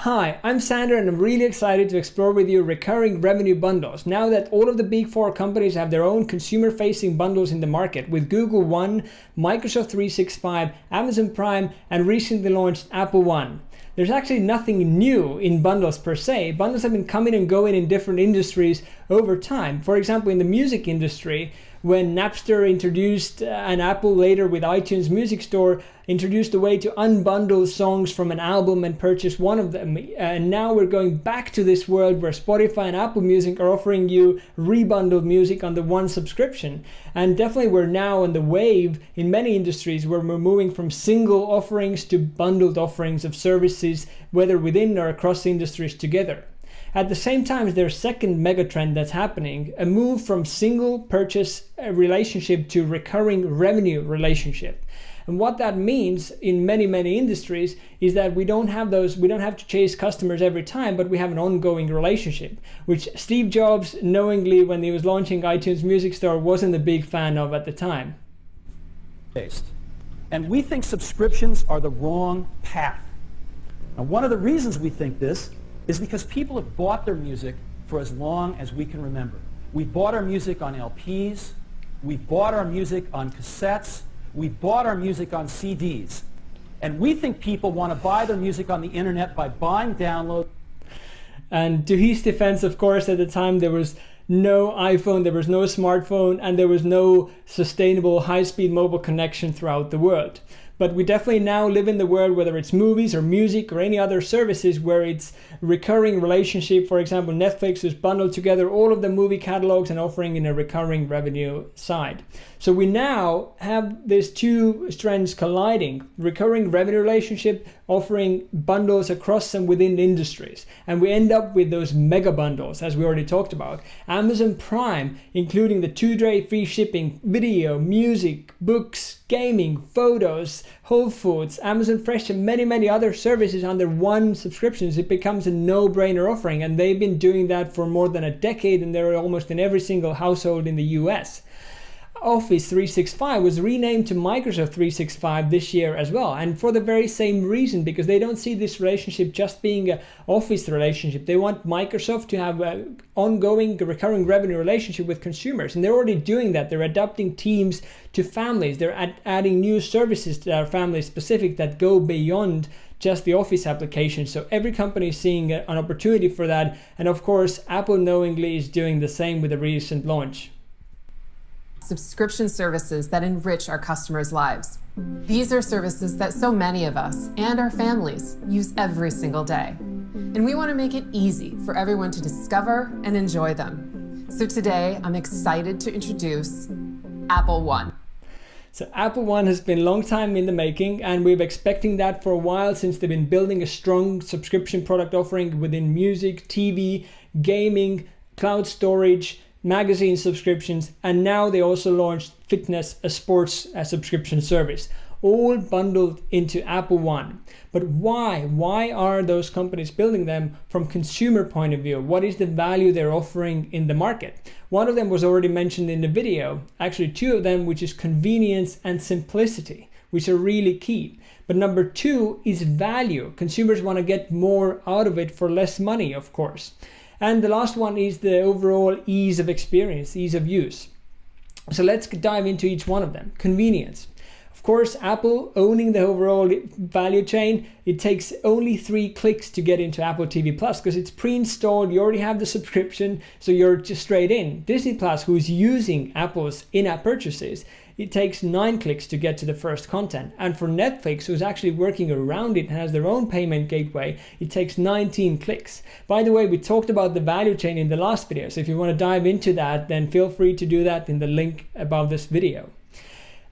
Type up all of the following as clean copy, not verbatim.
Hi, I'm Sander and I'm really excited to explore with you recurring revenue bundles. Now that all of the big four companies have their own consumer-facing bundles in the market with Google One, Microsoft 365, Amazon Prime, and recently launched Apple One. There's actually nothing new in bundles per se. Bundles have been coming and going in different industries over time. For example, in the music industry, when Napster introduced and Apple later with iTunes Music Store introduced a way to unbundle songs from an album and purchase one of them. And now we're going back to this world where Spotify and Apple Music are offering you rebundled music on the one subscription. And definitely we're now on the wave in many industries where we're moving from single offerings to bundled offerings of services, whether within or across industries together. At the same time, there's a second megatrend that's happening, a move from single purchase relationship to recurring revenue relationship. And what that means in many industries is that we don't have to chase customers every time, but we have an ongoing relationship, which Steve Jobs knowingly, when he was launching iTunes Music Store, wasn't a big fan of at the time. And we think subscriptions are the wrong path. Now, one of the reasons we think this is because people have bought their music for as long as we can remember. We bought our music on LPs, we bought our music on cassettes, we bought our music on CDs. And we think people want to buy their music on the internet by buying downloads. And to his defense, of course, at the time there was no iPhone, there was no smartphone, and there was no sustainable high-speed mobile connection throughout the world. But we definitely now live in the world, whether it's movies or music or any other services, where it's recurring relationship. For example, Netflix is bundled together all of the movie catalogs and offering in a recurring revenue side. So we now have these two trends colliding: recurring revenue relationship offering bundles across and within industries. And we end up with those mega bundles, as we already talked about. Amazon Prime, including the 2-day free shipping, video, music, books, gaming, photos, Whole Foods, Amazon Fresh, and many other services under one subscription. It becomes a no-brainer offering, and they've been doing that for more than a decade, and they're almost in every single household in the US. Office 365 was renamed to Microsoft 365 this year as well, and for the very same reason, because they don't see this relationship just being an Office relationship. They want Microsoft to have an ongoing recurring revenue relationship with consumers, and they're already doing that. They're adapting Teams to families. They're adding new services that are family specific that go beyond just the Office application. So every company is seeing an opportunity for that, and of course Apple knowingly is doing the same with the recent launch. Subscription services that enrich our customers' lives. These are services that so many of us and our families use every single day. And we want to make it easy for everyone to discover and enjoy them. So today, I'm excited to introduce Apple One. So Apple One has been a long time in the making, and we've been expecting that for a while, since they've been building a strong subscription product offering within music, TV, gaming, cloud storage, magazine subscriptions, and now they also launched fitness, a sports subscription service, all bundled into Apple One. But why? Why are those companies building them from consumer point of view? What is the value they're offering in the market? One of them was already mentioned in the video, actually two of them, which is convenience and simplicity, which are really key. But number two is value. Consumers want to get more out of it for less money, of course. And the last one is the overall ease of experience, ease of use. So let's dive into each one of them. Convenience. Of course, Apple owning the overall value chain, it takes only 3 clicks to get into Apple TV Plus because it's pre-installed, you already have the subscription, so you're just straight in. Disney Plus, who's using Apple's in-app purchases, it takes 9 clicks to get to the first content. And for Netflix, who's actually working around it and has their own payment gateway, it takes 19 clicks. By the way, we talked about the value chain in the last video, so if you want to dive into that, then feel free to do that in the link above this video.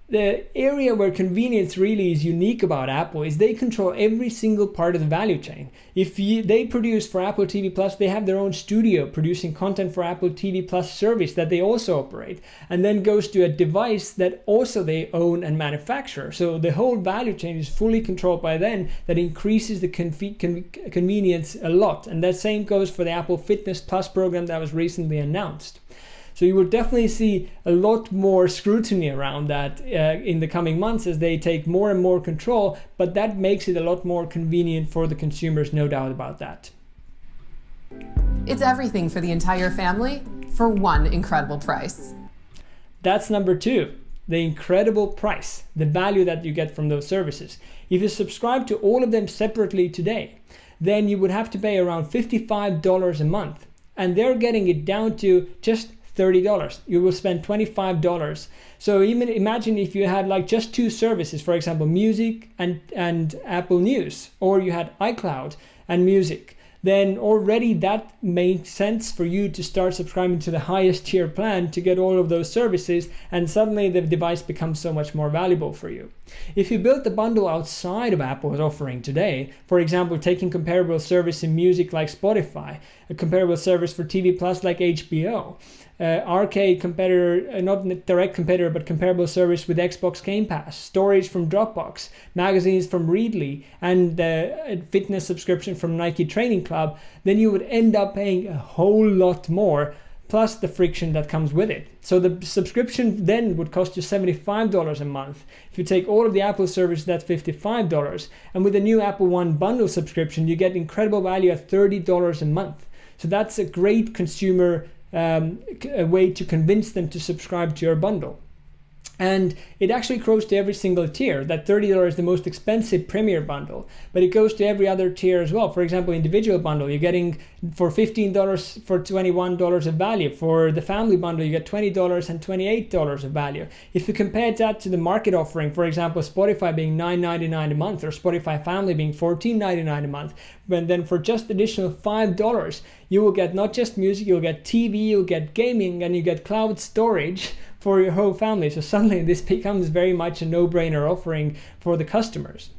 The area where convenience really is unique about Apple is they control every single part of the value chain. If they produce for Apple TV Plus, they have their own studio producing content for Apple TV Plus service that they also operate, and then goes to a device that also they own and manufacture. So the whole value chain is fully controlled by them. That increases the convenience a lot. And that same goes for the Apple Fitness Plus program that was recently announced. So you will definitely see a lot more scrutiny around that in the coming months as they take more and more control, but that makes it a lot more convenient for the consumers, no doubt about that. It's everything for the entire family for one incredible price. That's number 2, the incredible price, the value that you get from those services. If you subscribe to all of them separately today, then you would have to pay around $55 a month. And they're getting it down to just $30. You will spend $25. So even imagine if you had like just 2 services, for example, music and Apple News, or you had iCloud and music, then already that makes sense for you to start subscribing to the highest tier plan to get all of those services, and suddenly the device becomes so much more valuable for you. If you built the bundle outside of Apple's offering today, for example, taking comparable service in music like Spotify, a comparable service for TV Plus like HBO, arcade competitor, not direct competitor, but comparable service with Xbox Game Pass, storage from Dropbox, magazines from Readly, and fitness subscription from Nike Training Club, then you would end up paying a whole lot more, plus the friction that comes with it. So the subscription then would cost you $75 a month. If you take all of the Apple services, that's $55. And with the new Apple One bundle subscription, you get incredible value at $30 a month. So that's a great consumer a way to convince them to subscribe to your bundle. And it actually goes to every single tier. That $30 is the most expensive Premier bundle, but it goes to every other tier as well. For example, individual bundle, you're getting for $15 for $21 of value. For the family bundle, you get $20 and $28 of value. If you compare that to the market offering, for example, Spotify being $9.99 a month, or Spotify Family being $14.99 a month, but then for just additional $5, you will get not just music, you'll get TV, you'll get gaming, and you get cloud storage for your whole family. So suddenly this becomes very much a no-brainer offering for the customers.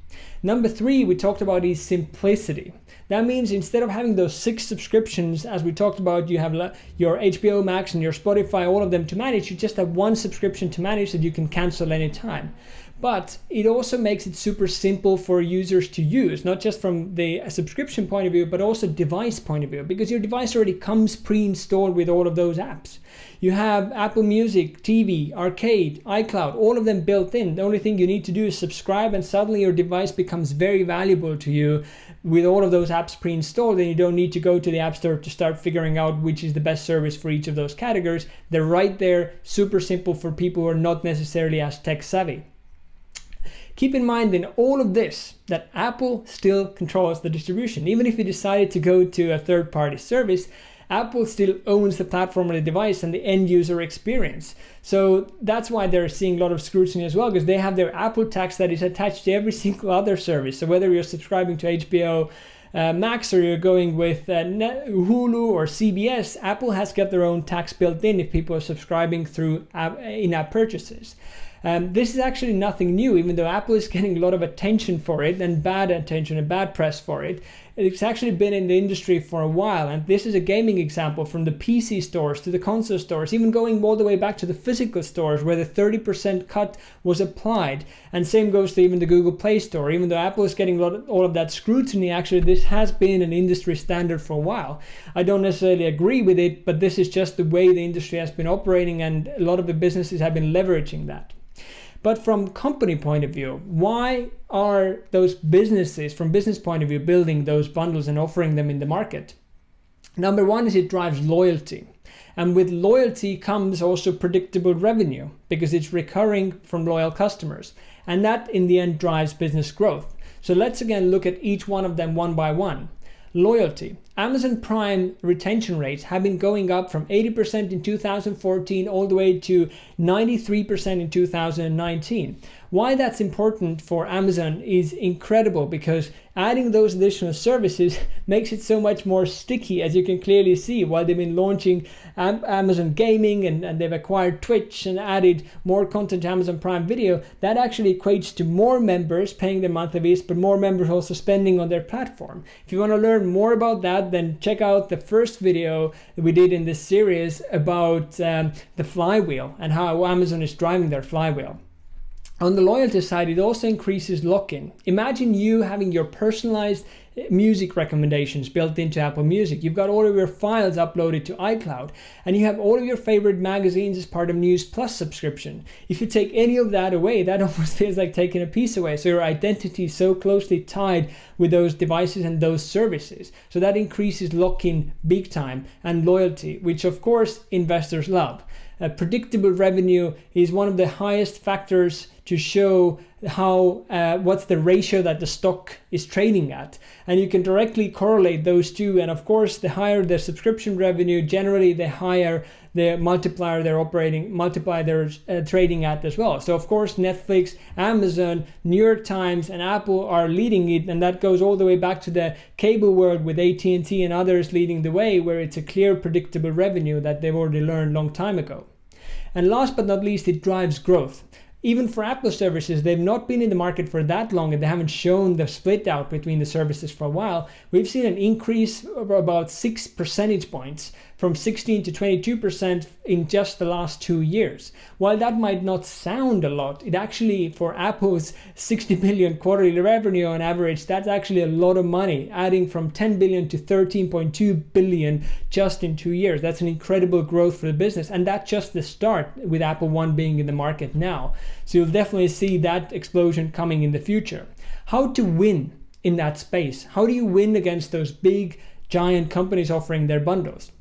Number 3 we talked about is simplicity. That means instead of having those 6 subscriptions, as we talked about, you have your HBO Max and your Spotify, all of them to manage, you just have one subscription to manage that you can cancel anytime. But it also makes it super simple for users to use, not just from the subscription point of view, but also device point of view, because your device already comes pre-installed with all of those apps. You have Apple Music, TV, Arcade, iCloud, all of them built in. The only thing you need to do is subscribe, and suddenly your device becomes very valuable to you with all of those apps pre-installed, and you don't need to go to the App Store to start figuring out which is the best service for each of those categories. They're right there, super simple for people who are not necessarily as tech savvy. Keep in mind in all of this that Apple still controls the distribution. Even if you decided to go to a third-party service, Apple still owns the platform and the device and the end user experience. So that's why they're seeing a lot of scrutiny as well, because they have their Apple tax that is attached to every single other service. So whether you're subscribing to HBO Max or you're going with Hulu or CBS, Apple has got their own tax built in if people are subscribing through in-app purchases. This is actually nothing new, even though Apple is getting a lot of attention for it and bad attention and bad press for it. It's actually been in the industry for a while, and this is a gaming example from the PC stores to the console stores, even going all the way back to the physical stores where the 30% cut was applied. And same goes to even the Google Play Store. Even though Apple is getting all of that scrutiny, actually this has been an industry standard for a while. I don't necessarily agree with it, but this is just the way the industry has been operating, and a lot of the businesses have been leveraging that. But from company point of view, why are those businesses, from business point of view, building those bundles and offering them in the market? Number 1 is it drives loyalty. And with loyalty comes also predictable revenue, because it's recurring from loyal customers. And that in the end drives business growth. So let's again look at each one of them one by one. Loyalty. Amazon Prime retention rates have been going up from 80% in 2014 all the way to 93% in 2019. Why that's important for Amazon is incredible, because adding those additional services makes it so much more sticky, as you can clearly see. While they've been launching Amazon Gaming and they've acquired Twitch and added more content to Amazon Prime Video, that actually equates to more members paying their monthly fees, but more members also spending on their platform. If you want to learn more about that, then check out the first video that we did in this series about the flywheel and how Amazon is driving their flywheel. On the loyalty side, it also increases lock-in. Imagine you having your personalized music recommendations built into Apple Music. You've got all of your files uploaded to iCloud, and you have all of your favorite magazines as part of News Plus subscription. If you take any of that away, that almost feels like taking a piece away. So your identity is so closely tied with those devices and those services. So that increases lock-in big time and loyalty, which of course investors love. Predictable revenue is one of the highest factors to show how what's the ratio that the stock is trading at, and you can directly correlate those two. And of course, the higher the subscription revenue, generally the higher the multiplier they're trading at as well. So of course, Netflix, Amazon, New York Times, and Apple are leading it, and that goes all the way back to the cable world with AT&T and others leading the way, where it's a clear predictable revenue that they've already learned a long time ago. And last but not least, it drives growth. Even for Apple services, they've not been in the market for that long, and they haven't shown the split out between the services for a while. We've seen an increase of about 6 percentage points from 16 to 22% in just the last 2 years. While that might not sound a lot, it actually, for Apple's 60 billion quarterly revenue on average, that's actually a lot of money, adding from 10 billion to 13.2 billion just in 2 years. That's an incredible growth for the business, and that's just the start, with Apple One being in the market now. So you'll definitely see that explosion coming in the future. How to win in that space? How do you win against those big, giant companies offering their bundles?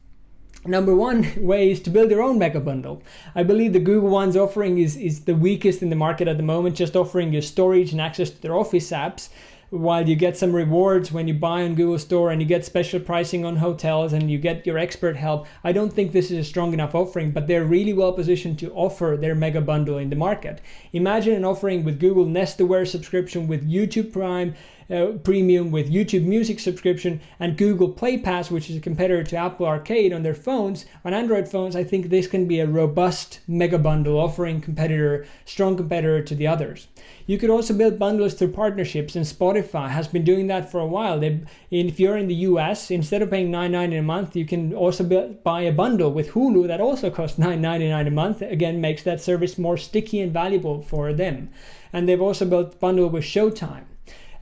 Number one way is to build your own mega bundle. I believe the Google One's offering is the weakest in the market at the moment, just offering you storage and access to their Office apps, while you get some rewards when you buy on Google Store, and you get special pricing on hotels, and you get your expert help. I don't think this is a strong enough offering, but they're really well positioned to offer their mega bundle in the market. Imagine an offering with Google Nest Aware subscription, with YouTube Prime Premium, with YouTube Music subscription, and Google Play Pass, which is a competitor to Apple Arcade on their phones, on Android phones. I think this can be a robust mega bundle offering, strong competitor to the others. You could also build bundles through partnerships, and Spotify has been doing that for a while. If you're in the US, instead of paying $9.99 a month, you can also buy a bundle with Hulu that also costs $9.99 a month. Again, makes that service more sticky and valuable for them. And they've also built a bundle with Showtime.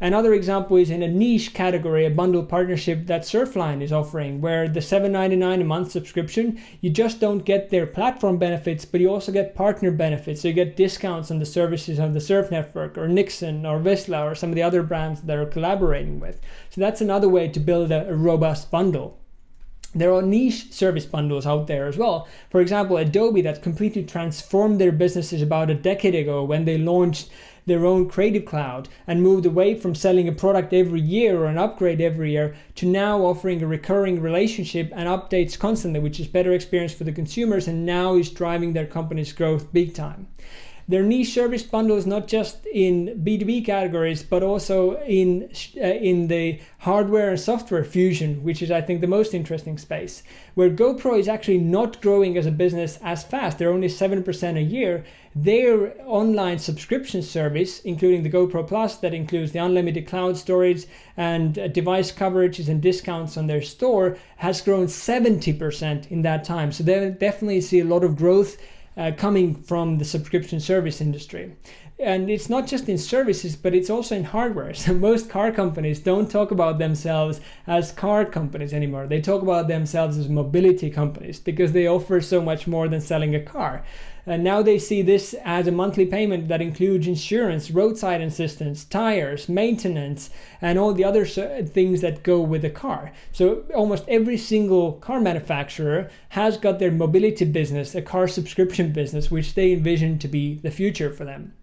Another example is in a niche category, a bundle partnership that Surfline is offering, where the $7.99 a month subscription, you just don't get their platform benefits, but you also get partner benefits. So you get discounts on the services of the Surf Network, or Nixon, or Vizsla, or some of the other brands that they're collaborating with. So that's another way to build a robust bundle. There are niche service bundles out there as well. For example, Adobe, that completely transformed their businesses about a decade ago when they launched their own Creative Cloud and moved away from selling a product every year or an upgrade every year to now offering a recurring relationship and updates constantly, which is better experience for the consumers, and now is driving their company's growth big time. Their niche service bundles, not just in B2B categories, but also in the hardware and software fusion, which is, I think, the most interesting space, where GoPro is actually not growing as a business as fast. They're only 7% a year. Their online subscription service, including the GoPro Plus, that includes the unlimited cloud storage and device coverages and discounts on their store, has grown 70% in that time. So they definitely see a lot of growth coming from the subscription service industry. And it's not just in services, but it's also in hardware. So most car companies don't talk about themselves as car companies anymore. They talk about themselves as mobility companies, because they offer so much more than selling a car. And now they see this as a monthly payment that includes insurance, roadside assistance, tires, maintenance, and all the other things that go with the car. So almost every single car manufacturer has got their mobility business, a car subscription business, which they envision to be the future for them.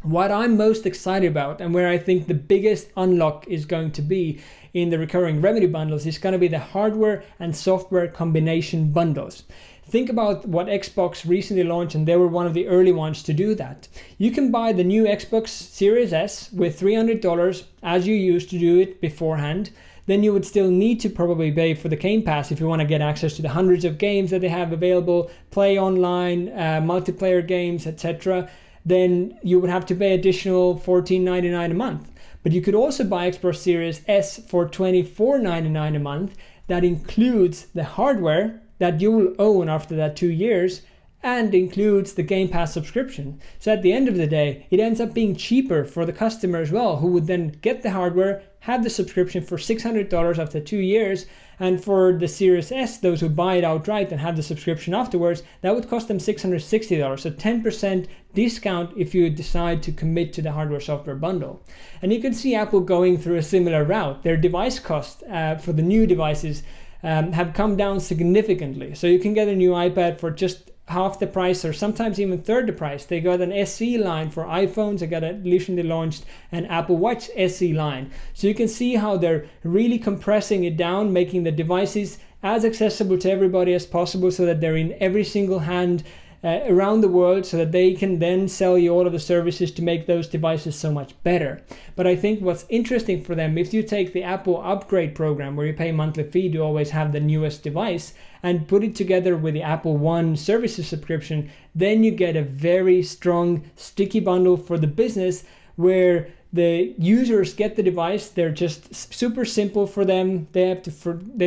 What I'm most excited about, and where I think the biggest unlock is going to be in the recurring revenue bundles, is going to be the hardware and software combination bundles. Think about what Xbox recently launched, and they were one of the early ones to do that. You can buy the new Xbox Series S with $300 as you used to do it beforehand. Then you would still need to probably pay for the Game Pass if you want to get access to the hundreds of games that they have available, play online, multiplayer games, etc. Then you would have to pay additional $14.99 a month. But you could also buy Xbox Series S for $24.99 a month. That includes the hardware that you will own after that 2 years, and includes the Game Pass subscription. So at the end of the day, it ends up being cheaper for the customer as well, who would then get the hardware, have the subscription for $600 after 2 years, and for the Series S, those who buy it outright and have the subscription afterwards, that would cost them $660, so 10% discount if you decide to commit to the hardware software bundle. And you can see Apple going through a similar route. Their device cost for the new devices have come down significantly. So you can get a new iPad for just half the price, or sometimes even third the price. They got an SE line for iPhones. They got a recently launched an Apple Watch SE line. So you can see how they're really compressing it down, making the devices as accessible to everybody as possible, so that they're in every single hand around the world, so that they can then sell you all of the services to make those devices so much better. But I think what's interesting for them, if you take the Apple upgrade program where you pay a monthly fee to always have the newest device and put it together with the Apple One services subscription, then you get a very strong sticky bundle for the business where the users get the device. They're just super simple for them. They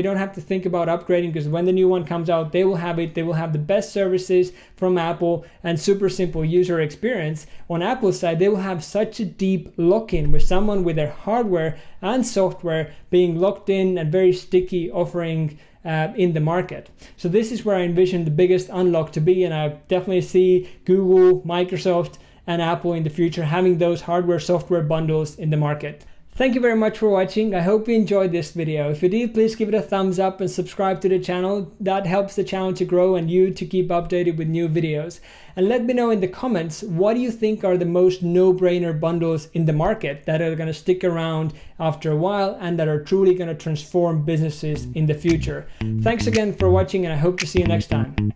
don't have to think about upgrading, because when the new one comes out, they will have it. They will have the best services from Apple and super simple user experience. On Apple's side, they will have such a deep lock-in with someone with their hardware and software being locked in and very sticky offering in the market. So this is where I envision the biggest unlock to be, and I definitely see Google, Microsoft, and Apple in the future having those hardware software bundles in the market. Thank you very much for watching. I hope you enjoyed this video. If you did, please give it a thumbs up and subscribe to the channel. That helps the channel to grow and you to keep updated with new videos. And let me know in the comments, what do you think are the most no-brainer bundles in the market that are going to stick around after a while and that are truly going to transform businesses in the future? Thanks again for watching, and I hope to see you next time.